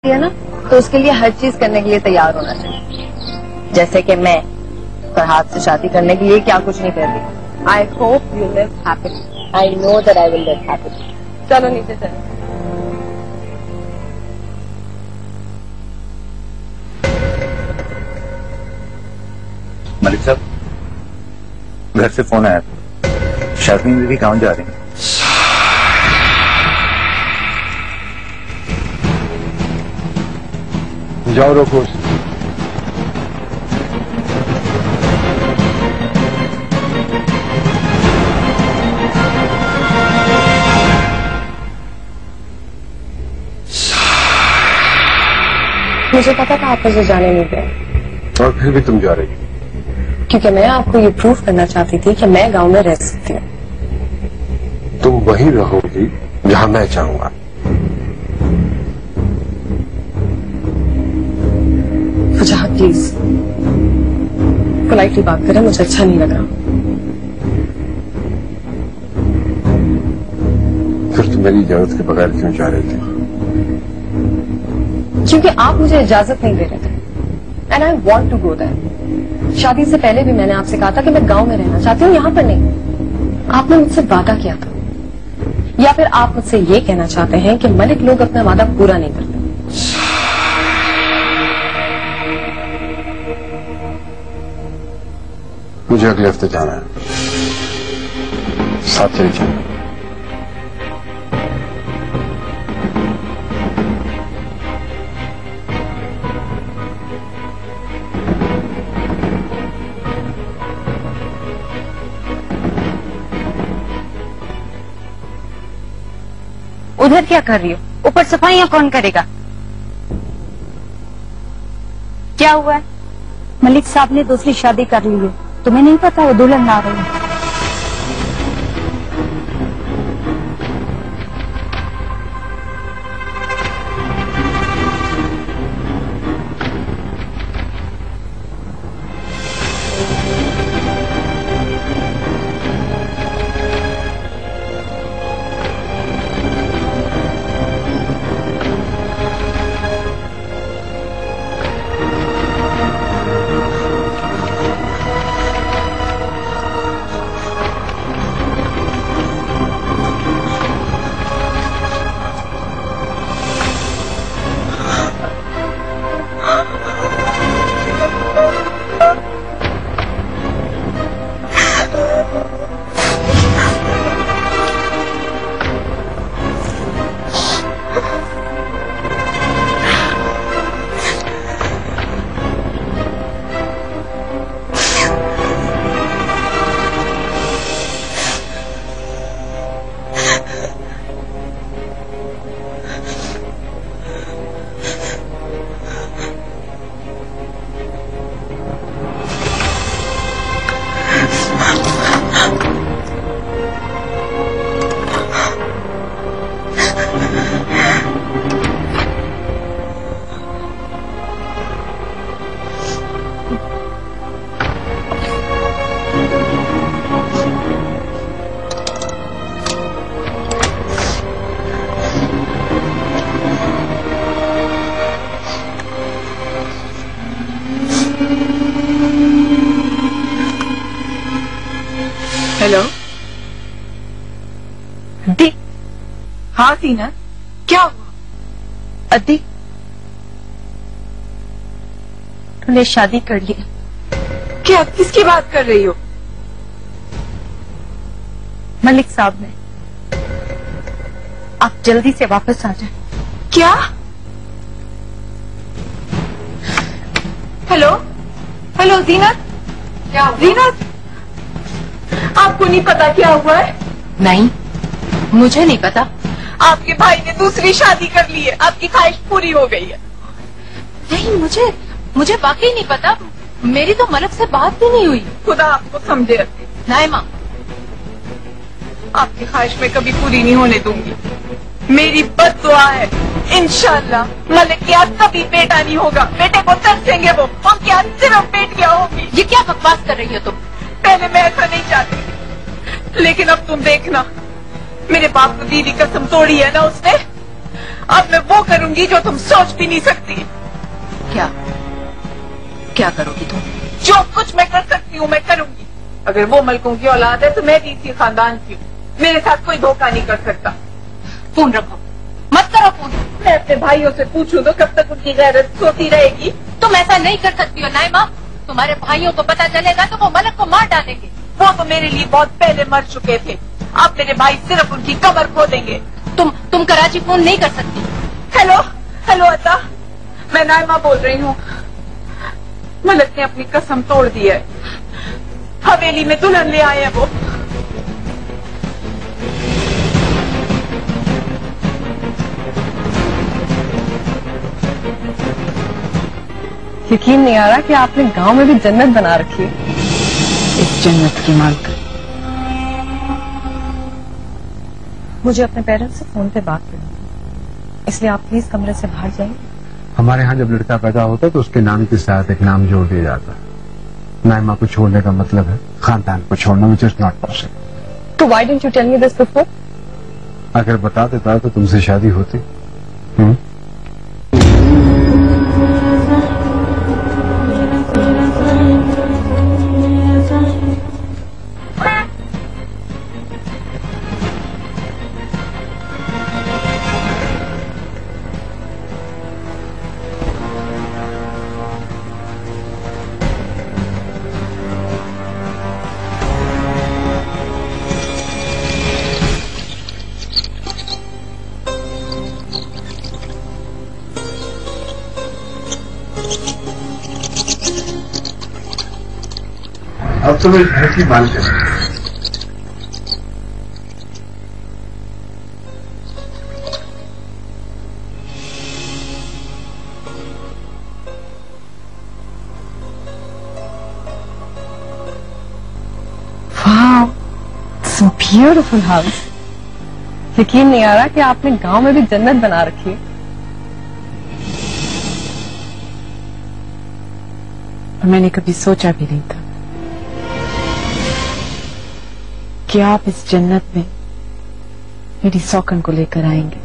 है ना, तो उसके लिए हर चीज करने के लिए तैयार होना चाहिए। जैसे कि मैं फरहाद से शादी करने के लिए क्या कुछ नहीं कर रही। I hope you live happily. I know that I will live happily. चलो नीचे चलो। मलिक साहब, घर से फोन आया था, शाज़मीन दीदी कहाँ जा रही हैं? जाओ रोको। मुझे पता था आप मुझे जाने नहीं दें। और फिर भी तुम जा रही? क्योंकि मैं आपको ये प्रूफ करना चाहती थी कि मैं गांव में रह सकती हूँ। तुम वहीं रहोगी जहां मैं चाहूंगा। फजहा प्लीज पोलाइटली बात करें, मुझे अच्छा नहीं लग रहा। फिर तुम मेरी इजाजत के बगैर क्यों जा रही थी? क्योंकि आप मुझे इजाजत नहीं दे रहे थे। And I want to go there. शादी से पहले भी मैंने आपसे कहा था कि मैं गांव में रहना चाहती हूँ, यहाँ पर नहीं। आपने मुझसे वादा किया था, या फिर आप मुझसे ये कहना चाहते हैं कि मलिक लोग अपना वादा पूरा नहीं करते? मुझे अगले हफ्ते जाना है, साथ चली चलो। उधर क्या कर रही हो? ऊपर सफाइयां कौन करेगा? क्या हुआ है? मलिक साहब ने दूसरी शादी कर ली है। तुम्हें नहीं पता? वो दुल्हन ला रही है। हेलो अद्दी। हाँ सीना, क्या हुआ? अद्दी, तूने शादी कर ली। क्या? किसकी बात कर रही हो? मलिक साहब ने। आप जल्दी से वापस आ जाएं। क्या? हेलो हेलो जीनत। क्या जीनत, आपको नहीं पता क्या हुआ है? नहीं, मुझे नहीं पता। आपके भाई ने दूसरी शादी कर ली है। आपकी ख्वाहिश पूरी हो गई है। नहीं, मुझे वाकई नहीं पता। मेरी तो मलिक से बात भी नहीं हुई। खुदा आपको समझे। नाइमा, आपकी ख्वाहिश मैं कभी पूरी नहीं होने दूंगी। मेरी बद्दुआ है, इंशाल्लाह मलिक के यहाँ कभी बेटा नहीं होगा। बेटे को तरसेंगे वो, उनके यहाँ सिर्फ बेटियां होगी। ये क्या बकवास कर रही हो तुम? पहले मैं ऐसा नहीं चाहती, लेकिन अब तुम देखना, मेरे बाप को दीदी कसम तोड़ी है ना उसने। अब मैं वो करूंगी जो तुम सोच भी नहीं सकती। क्या क्या करोगी तुम? जो कुछ मैं कर सकती हूँ मैं करूंगी। अगर वो मलकों की औलाद है तो मैं भी इसी खानदान की हूँ। मेरे साथ कोई धोखा नहीं कर सकता। फोन रखो, मत करो फोन। मैं अपने भाइयों से पूछूं तो कब तक उनकी गैरत सोती रहेगी? तुम ऐसा नहीं कर सकती हो नाइमा। तुम्हारे भाइयों को पता चलेगा तो वो मलक को मार डालेंगे। वो तो मेरे लिए बहुत पहले मर चुके थे। अब मेरे भाई सिर्फ उनकी कमर खो देंगे। तुम कराची फोन नहीं कर सकती। हेलो हेलो अता, मैं नाइमा बोल रही हूँ। मलक ने अपनी कसम तोड़ दी है। हवेली में दुल्हन ले आए हैं वो। यकीन नहीं आ रहा कि आपने गांव में भी जन्नत बना रखी है। इस जन्नत की मालिक। मुझे अपने पेरेंट्स से फोन पे बात करनी है, इसलिए आप प्लीज कमरे से बाहर जाइए। हमारे यहाँ जब लड़का पैदा होता है तो उसके नाम के साथ एक नाम जोड़ दिया जाता है। नाइमा को छोड़ने का मतलब है खानदान को छोड़ना, विच इज नॉट पॉसिबल। तो why didn't you tell me this before? अगर बता देता तो तुमसे शादी होती। अब तो मेरे घर की मालिक है। Wow, it's a beautiful house. यकीन नहीं आ रहा कि आपने गांव में भी जन्नत बना रखी है। मैंने कभी सोचा भी नहीं था कि आप इस जन्नत में मेरी सौकन को लेकर आएंगे।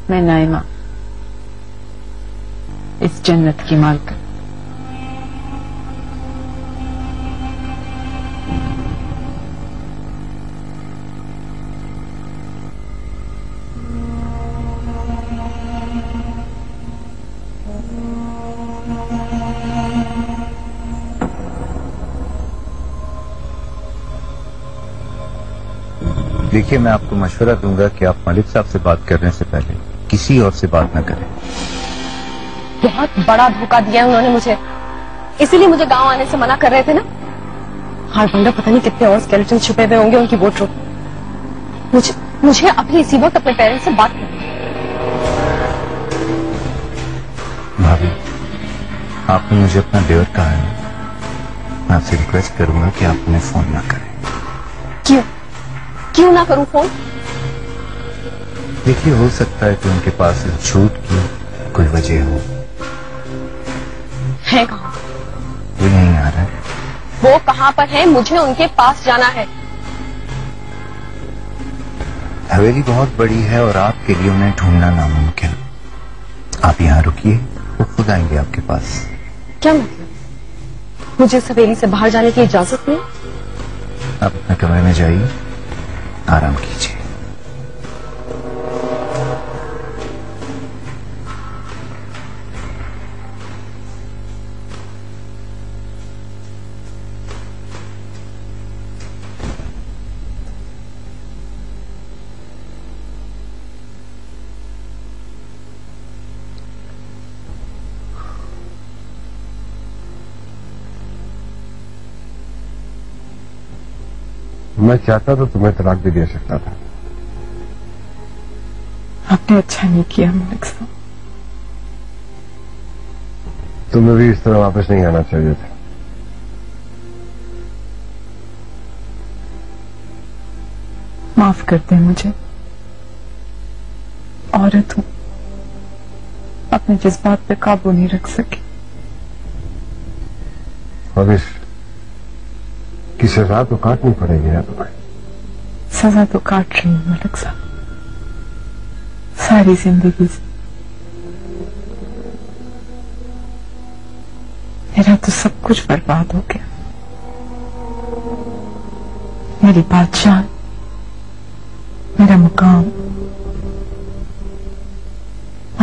मैं नाइमा, इस जन्नत की मालिक। देखिए, मैं आपको मशवरा दूंगा कि आप मलिक साहब से बात करने से पहले किसी और से बात न करें। बहुत बड़ा धोखा दिया है उन्होंने मुझे, इसीलिए मुझे गांव आने से मना कर रहे थे ना। हारबंडा पता नहीं कितने और स्केलेटन छुपे हुए होंगे उनकी वोट। मुझे अभी इसी वक्त अपने पेरेंट्स से बात करनी है। भाभी, आपने मुझे अपना देवर कहा है। मैं आपसे रिक्वेस्ट करूंगा कि आप उन्हें फोन ना करें। क्यों ना करूं फोन? देखिए, हो सकता है कि उनके पास इस झूठ की कोई वजह हो। है कहाँ? वो नहीं आ रहा है। वो कहाँ पर है? मुझे उनके पास जाना है। हवेली बहुत बड़ी है और आपके लिए उन्हें ढूंढना नामुमकिन। आप यहाँ रुकिए, वो खुद आएंगे आपके पास। क्या मतलब? मुझे इस हवेली से बाहर जाने की इजाजत नहीं? आप अपने कमरे में जाइए, आराम कीजिए। मैं चाहता तो तुम्हें तलाक भी दे सकता था। आपने अच्छा नहीं किया मलिक साहब। तुम्हें भी इस तरह वापस नहीं आना चाहिए था। माफ कर दे मुझे, औरत हूं, अपने जज्बात पे काबू नहीं रख सकी। और इस इसकी सजा तो काटनी पड़ेगी ना तुम्हें। सजा तो काट रही हूँ मलिक साहब, सारी जिंदगी से। मेरा तो सब कुछ बर्बाद हो गया। मेरी बादशाह, मेरा मुकाम,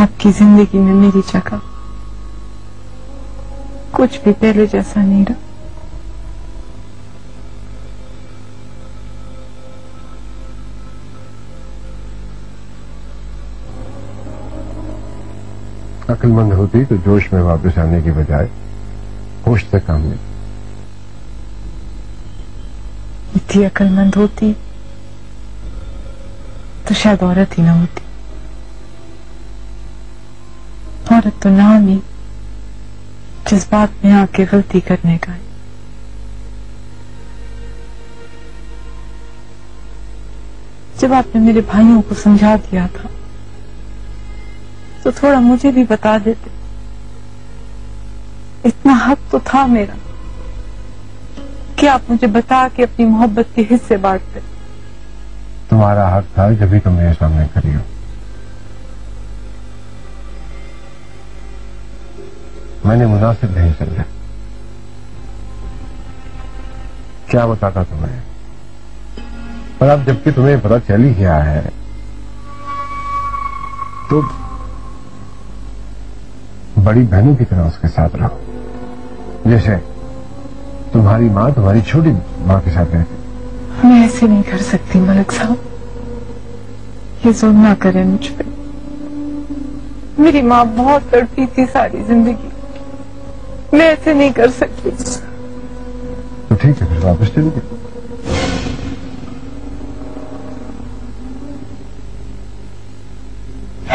आपकी जिंदगी में मेरी जगह, कुछ भी पहले जैसा नहीं रहा। अक्लमंद होती तो जोश में वापस आने की बजाय होश से काम लेती। इतनी अक्लमंद होती तो शायद औरत ही ना होती। औरत तो नाम ही जज्बात में आके गलती करने का है। जब आपने मेरे भाइयों को समझा दिया था तो थोड़ा मुझे भी बता देते। इतना हक तो था मेरा कि आप मुझे बता के अपनी मोहब्बत के हिस्से बांटते। तुम्हारा हक था जब भी तुम मेरे सामने खड़ी हो। मैंने मुनासिब नहीं समझा। क्या बताता तुम्हें, पर अब जबकि तुम्हें पता चल ही गया है तो बड़ी बहनों की तरह उसके साथ रहो, जैसे तुम्हारी माँ तुम्हारी छोटी माँ के साथ रहती। मैं ऐसे नहीं कर सकती मलिक साहब, ये जुल्म ना करें मुझ पे। मेरी माँ बहुत तड़पी थी सारी जिंदगी, मैं ऐसे नहीं कर सकती। तो ठीक है, फिर वापस चली गई।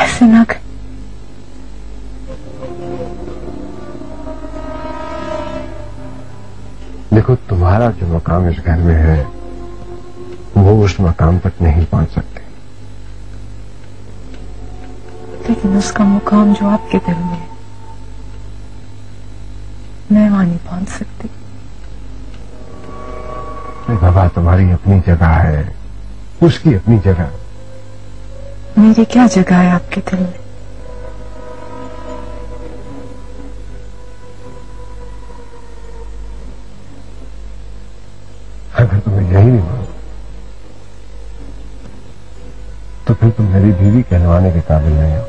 ऐसे ना कर। देखो, तुम्हारा जो मकाम इस घर में है वो उस मकाम तक नहीं पहुंच सकते, लेकिन उसका मुकाम जो आपके दिल में है मैं वहां नहीं पहुंच सकती। बाबा, तुम्हारी अपनी जगह है, उसकी अपनी जगह। मेरी क्या जगह है आपके दिल में? अगर तुम्हें यही नहीं मालूम तो फिर तुम मेरी बीवी कहलवाने के काबिल नहीं हो।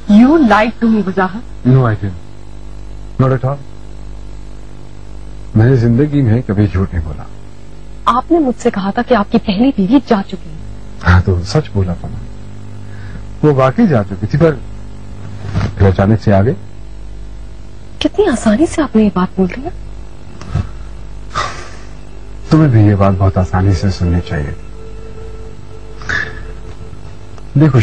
You lied to me, Wajahat. No I didn't, not at all. मैंने जिंदगी में कभी झूठ नहीं बोला। आपने मुझसे कहा था कि आपकी पहली बीवी जा चुकी है। हाँ, तो सच बोला था मैं। वो वाकई जा चुकी थी, पर फिर अचानक से आ गई। कितनी आसानी से आपने ये बात बोल दिया। तुम्हें भी ये बात बहुत आसानी से सुननी चाहिए। देखो,